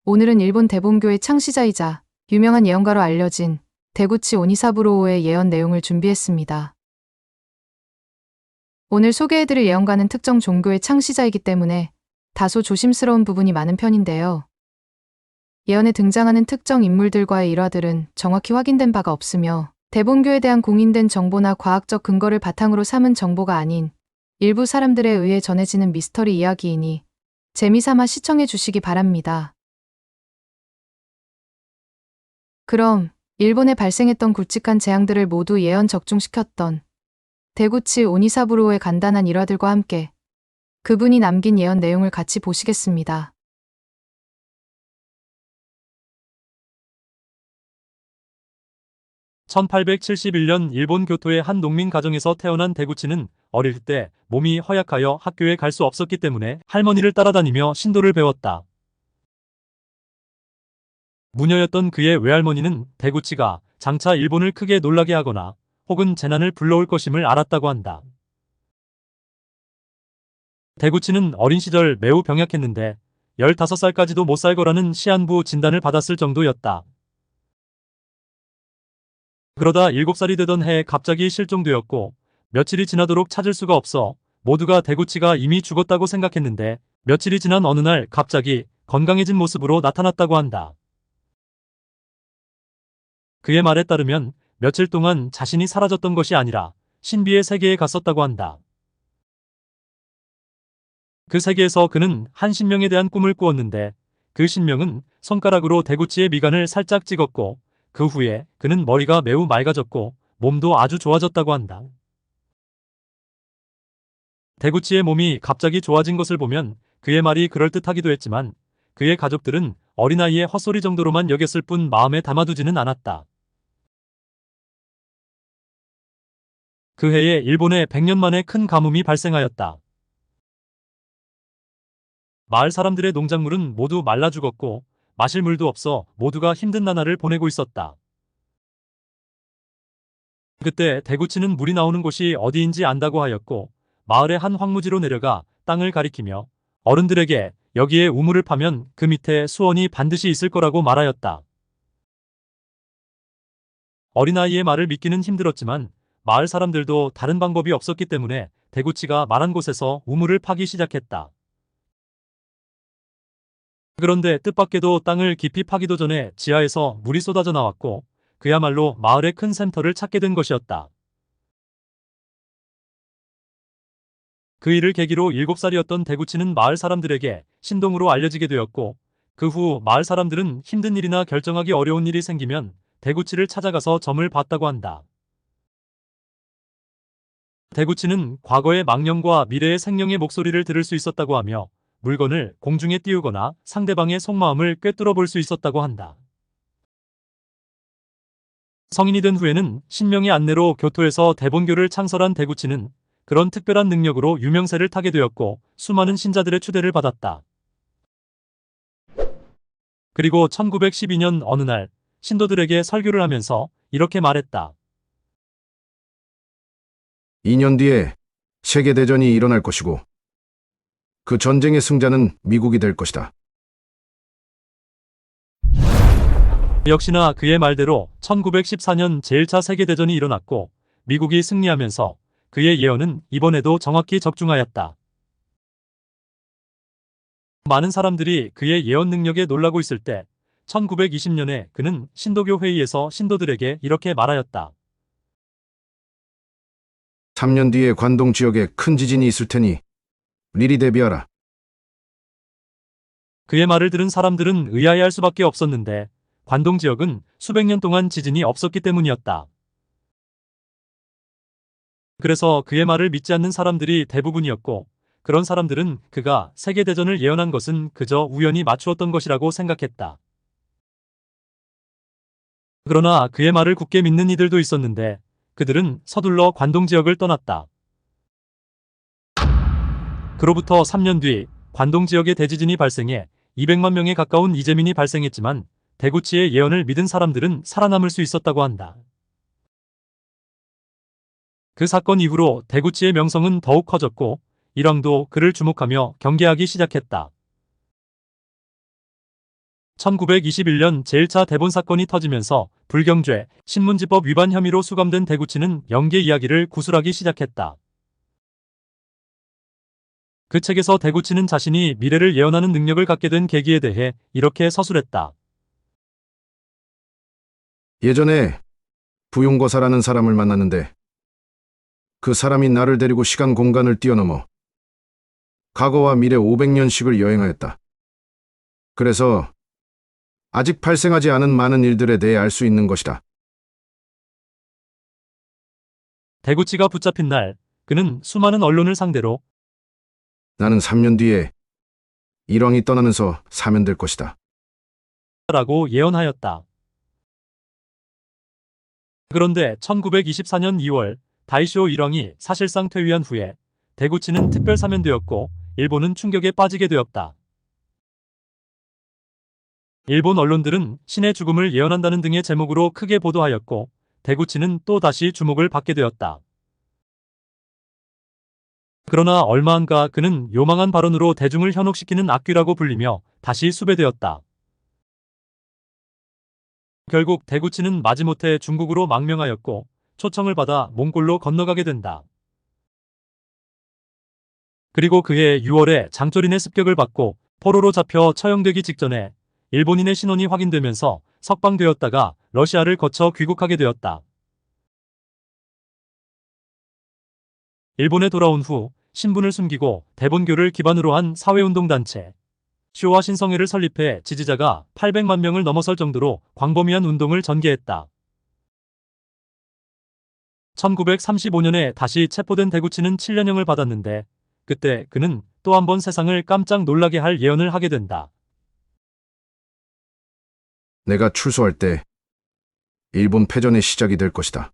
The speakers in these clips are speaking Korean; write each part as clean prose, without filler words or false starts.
오늘은 일본 대본교의 창시자이자 유명한 예언가로 알려진 데구치 오니사부로오의 예언 내용을 준비했습니다. 오늘 소개해드릴 예언가는 특정 종교의 창시자이기 때문에 다소 조심스러운 부분이 많은 편인데요. 예언에 등장하는 특정 인물들과의 일화들은 정확히 확인된 바가 없으며 대본교에 대한 공인된 정보나 과학적 근거를 바탕으로 삼은 정보가 아닌 일부 사람들에 의해 전해지는 미스터리 이야기이니 재미삼아 시청해 주시기 바랍니다. 그럼 일본에 발생했던 굵직한 재앙들을 모두 예언 적중시켰던 데구치 오니사부로의 간단한 일화들과 함께 그분이 남긴 예언 내용을 같이 보시겠습니다. (1871년) 일본 교토의 한 농민 가정에서 태어난 데구치는 어릴 때 몸이 허약하여 학교에 갈 수 없었기 때문에 할머니를 따라다니며 신도를 배웠다. 무녀였던 그의 외할머니는 데구치가 장차 일본을 크게 놀라게 하거나 혹은 재난을 불러올 것임을 알았다고 한다. 데구치는 어린 시절 매우 병약했는데 15살까지도 못 살 거라는 시한부 진단을 받았을 정도였다. 그러다 7살이 되던 해에 갑자기 실종되었고 며칠이 지나도록 찾을 수가 없어 모두가 데구치가 이미 죽었다고 생각했는데 며칠이 지난 어느 날 갑자기 건강해진 모습으로 나타났다고 한다. 그의 말에 따르면 며칠 동안 자신이 사라졌던 것이 아니라 신비의 세계에 갔었다고 한다. 그 세계에서 그는 한 신명에 대한 꿈을 꾸었는데 그 신명은 손가락으로 데구치의 미간을 살짝 찍었고 그 후에 그는 머리가 매우 맑아졌고 몸도 아주 좋아졌다고 한다. 데구치의 몸이 갑자기 좋아진 것을 보면 그의 말이 그럴듯하기도 했지만 그의 가족들은 어린아이의 헛소리 정도로만 여겼을 뿐 마음에 담아두지는 않았다. 그 해에 일본에 100년 만에 큰 가뭄이 발생하였다. 마을 사람들의 농작물은 모두 말라 죽었고 마실 물도 없어 모두가 힘든 나날을 보내고 있었다. 그때 데구치는 물이 나오는 곳이 어디인지 안다고 하였고 마을의 한 황무지로 내려가 땅을 가리키며 어른들에게 여기에 우물을 파면 그 밑에 수원이 반드시 있을 거라고 말하였다. 어린아이의 말을 믿기는 힘들었지만 마을 사람들도 다른 방법이 없었기 때문에 데구치가 말한 곳에서 우물을 파기 시작했다. 그런데 뜻밖에도 땅을 깊이 파기도 전에 지하에서 물이 쏟아져 나왔고 그야말로 마을의 큰 샘터를 찾게 된 것이었다. 그 일을 계기로 7살이었던 데구치는 마을 사람들에게 신동으로 알려지게 되었고 그 후 마을 사람들은 힘든 일이나 결정하기 어려운 일이 생기면 데구치를 찾아가서 점을 봤다고 한다. 데구치는 과거의 망령과 미래의 생령의 목소리를 들을 수 있었다고 하며 물건을 공중에 띄우거나 상대방의 속마음을 꿰뚫어 볼 수 있었다고 한다. 성인이 된 후에는 신명의 안내로 교토에서 대본교를 창설한 데구치는 그런 특별한 능력으로 유명세를 타게 되었고 수많은 신자들의 추대를 받았다. 그리고 1912년 어느 날 신도들에게 설교를 하면서 이렇게 말했다. 2년 뒤에 세계대전이 일어날 것이고 그 전쟁의 승자는 미국이 될 것이다. 역시나 그의 말대로 1914년 제1차 세계대전이 일어났고 미국이 승리하면서 그의 예언은 이번에도 정확히 적중하였다. 많은 사람들이 그의 예언 능력에 놀라고 있을 때 1920년에 그는 신도교 회의에서 신도들에게 이렇게 말하였다. 3년 뒤에 관동 지역에 큰 지진이 있을 테니 미리 대비하라. 그의 말을 들은 사람들은 의아해할 수밖에 없었는데 관동 지역은 수백 년 동안 지진이 없었기 때문이었다. 그래서 그의 말을 믿지 않는 사람들이 대부분이었고 그런 사람들은 그가 세계대전을 예언한 것은 그저 우연히 맞추었던 것이라고 생각했다. 그러나 그의 말을 굳게 믿는 이들도 있었는데 그들은 서둘러 관동 지역을 떠났다. 그로부터 3년 뒤 관동 지역에 대지진이 발생해 200만 명에 가까운 이재민이 발생했지만 데구치의 예언을 믿은 사람들은 살아남을 수 있었다고 한다. 그 사건 이후로 데구치의 명성은 더욱 커졌고 일왕도 그를 주목하며 경계하기 시작했다. 1921년 제1차 대본 사건이 터지면서 불경죄, 신문지법 위반 혐의로 수감된 대구치는 영계 이야기를 구술하기 시작했다. 그 책에서 대구치는 자신이 미래를 예언하는 능력을 갖게 된 계기에 대해 이렇게 서술했다. 예전에 부용거사라는 사람을 만났는데 그 사람이 나를 데리고 시간 공간을 뛰어넘어 과거와 미래 500년씩을 여행하였다. 그래서 아직 발생하지 않은 많은 일들에 대해 알 수 있는 것이다. 대구치가 붙잡힌 날, 그는 수많은 언론을 상대로 나는 3년 뒤에 일왕이 떠나면서 사면될 것이다. 라고 예언하였다. 그런데 1924년 2월 다이쇼 일왕이 사실상 퇴위한 후에 대구치는 특별 사면되었고 일본은 충격에 빠지게 되었다. 일본 언론들은 신의 죽음을 예언한다는 등의 제목으로 크게 보도하였고 대구치는 또 다시 주목을 받게 되었다. 그러나 얼마 안 가 그는 요망한 발언으로 대중을 현혹시키는 악귀라고 불리며 다시 수배되었다. 결국 대구치는 마지못해 중국으로 망명하였고 초청을 받아 몽골로 건너가게 된다. 그리고 그해 6월에 장조린의 습격을 받고 포로로 잡혀 처형되기 직전에 일본인의 신원이 확인되면서 석방되었다가 러시아를 거쳐 귀국하게 되었다. 일본에 돌아온 후 신분을 숨기고 대본교를 기반으로 한 사회운동단체 쇼와 신성회를 설립해 지지자가 800만 명을 넘어설 정도로 광범위한 운동을 전개했다. 1935년에 다시 체포된 대구치는 7년형을 받았는데 그때 그는 또 한 번 세상을 깜짝 놀라게 할 예언을 하게 된다. 내가 출소할 때 일본 패전의 시작이 될 것이다.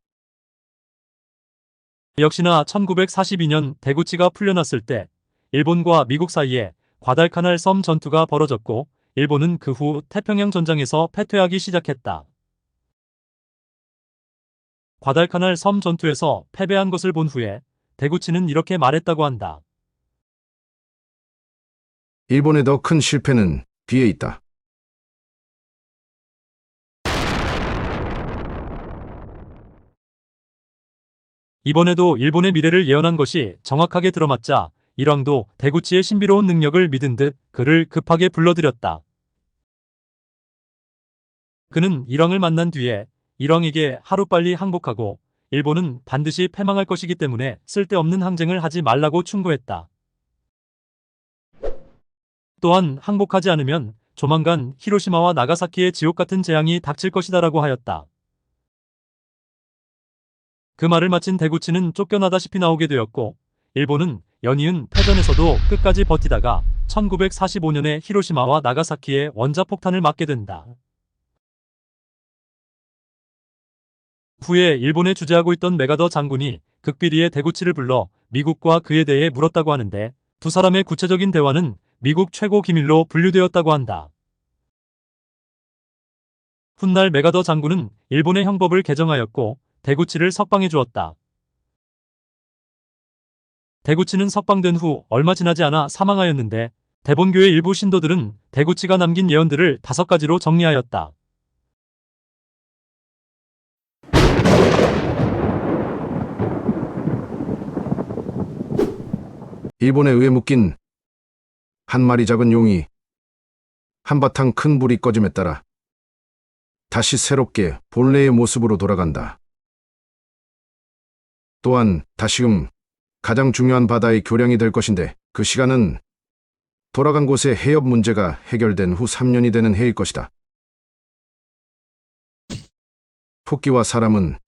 역시나 1942년 대구치가 풀려났을 때 일본과 미국 사이에 과달카날 섬 전투가 벌어졌고 일본은 그 후 태평양 전장에서 패퇴하기 시작했다. 과달카날 섬 전투에서 패배한 것을 본 후에 대구치는 이렇게 말했다고 한다. 일본의 더 큰 실패는 뒤에 있다. 이번에도 일본의 미래를 예언한 것이 정확하게 들어맞자 일왕도 대구치의 신비로운 능력을 믿은 듯 그를 급하게 불러들였다. 그는 일왕을 만난 뒤에 일왕에게 하루빨리 항복하고 일본은 반드시 패망할 것이기 때문에 쓸데없는 항쟁을 하지 말라고 충고했다. 또한 항복하지 않으면 조만간 히로시마와 나가사키의 지옥 같은 재앙이 닥칠 것이다라고 하였다. 그 말을 마친 대구치는 쫓겨나다시피 나오게 되었고 일본은 연이은 패전에서도 끝까지 버티다가 1945년에 히로시마와 나가사키에 원자폭탄을 맞게 된다. 후에 일본에 주재하고 있던 메가더 장군이 극비리에 대구치를 불러 미국과 그에 대해 물었다고 하는데 두 사람의 구체적인 대화는 미국 최고 기밀로 분류되었다고 한다. 훗날 메가더 장군은 일본의 형법을 개정하였고 대구치를 석방해 주었다. 대구치는 석방된 후 얼마 지나지 않아 사망하였는데 대본교의 일부 신도들은 대구치가 남긴 예언들을 5가지로 정리하였다. 일본에 의해 묶인 한 마리 작은 용이 한바탕 큰 불이 꺼짐에 따라 다시 새롭게 본래의 모습으로 돌아간다. 또한 다시금 가장 중요한 바다의 교량이 될 것인데 그 시간은 돌아간 곳의 해협 문제가 해결된 후 3년이 되는 해일 것이다. 토끼와 사람은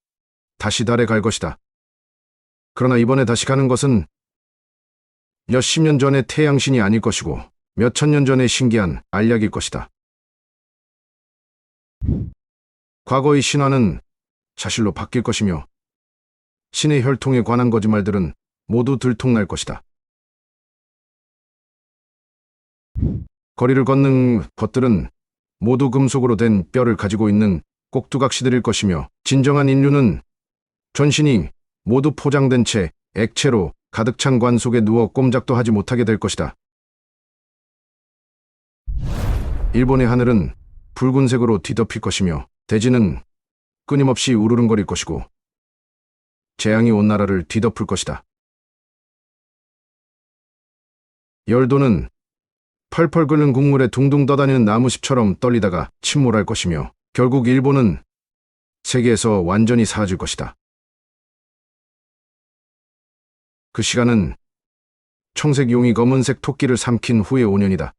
다시 달에 갈 것이다. 그러나 이번에 다시 가는 것은 몇십 년 전의 태양신이 아닐 것이고 몇천 년 전의 신기한 알약일 것이다. 과거의 신화는 사실로 바뀔 것이며 신의 혈통에 관한 거짓말들은 모두 들통날 것이다. 거리를 걷는 것들은 모두 금속으로 된 뼈를 가지고 있는 꼭두각시들일 것이며 진정한 인류는 전신이 모두 포장된 채 액체로 가득 찬 관 속에 누워 꼼짝도 하지 못하게 될 것이다. 일본의 하늘은 붉은색으로 뒤덮일 것이며 대지는 끊임없이 우르릉거릴 것이고 재앙이 온 나라를 뒤덮을 것이다. 열도는 펄펄 끓는 국물에 둥둥 떠다니는 나무잎처럼 떨리다가 침몰할 것이며 결국 일본은 세계에서 완전히 사라질 것이다. 그 시간은 청색 용이 검은색 토끼를 삼킨 후의 5년이다.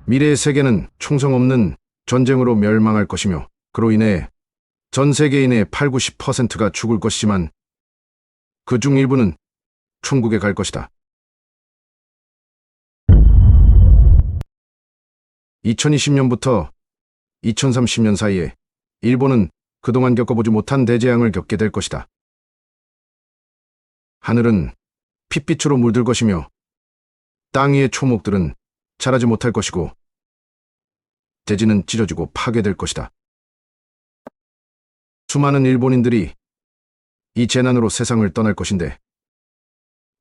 미래의 세계는 총성 없는 전쟁으로 멸망할 것이며 그로 인해 전 세계인의 8, 90%가 죽을 것이지만 그중 일부는 천국에 갈 것이다. 2020년부터 2030년 사이에 일본은 그동안 겪어보지 못한 대재앙을 겪게 될 것이다. 하늘은 핏빛으로 물들 것이며 땅 위의 초목들은 자라지 못할 것이고 대지는 찢어지고 파괴될 것이다. 수많은 일본인들이 이 재난으로 세상을 떠날 것인데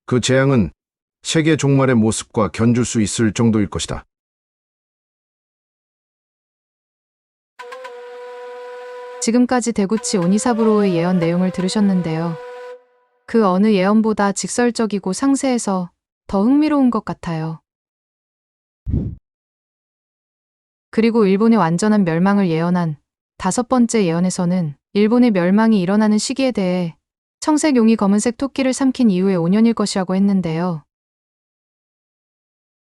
그 재앙은 세계 종말의 모습과 견줄 수 있을 정도일 것이다. 지금까지 데구치 오니사부로의 예언 내용을 들으셨는데요. 그 어느 예언보다 직설적이고 상세해서 더 흥미로운 것 같아요. 그리고 일본의 완전한 멸망을 예언한 5번째 예언에서는 일본의 멸망이 일어나는 시기에 대해 청색 용이 검은색 토끼를 삼킨 이후의 5년일 것이라고 했는데요.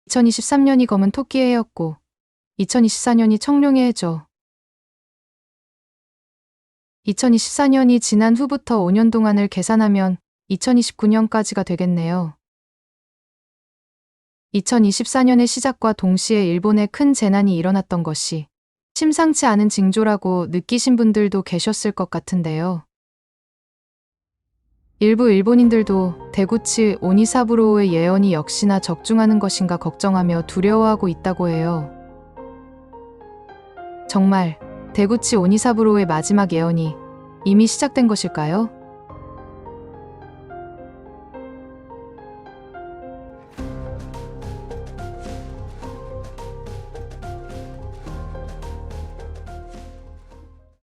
2023년이 검은 토끼의 해였고 2024년이 청룡의 해죠. 2024년이 지난 후부터 5년 동안을 계산하면 2029년까지가 되겠네요. 2024년의 시작과 동시에 일본에 큰 재난이 일어났던 것이 심상치 않은 징조라고 느끼신 분들도 계셨을 것 같은데요. 일부 일본인들도 데구치 오니사부로의 예언이 역시나 적중하는 것인가 걱정하며 두려워하고 있다고 해요. 정말 데구치 오니사부로의 마지막 예언이 이미 시작된 것일까요?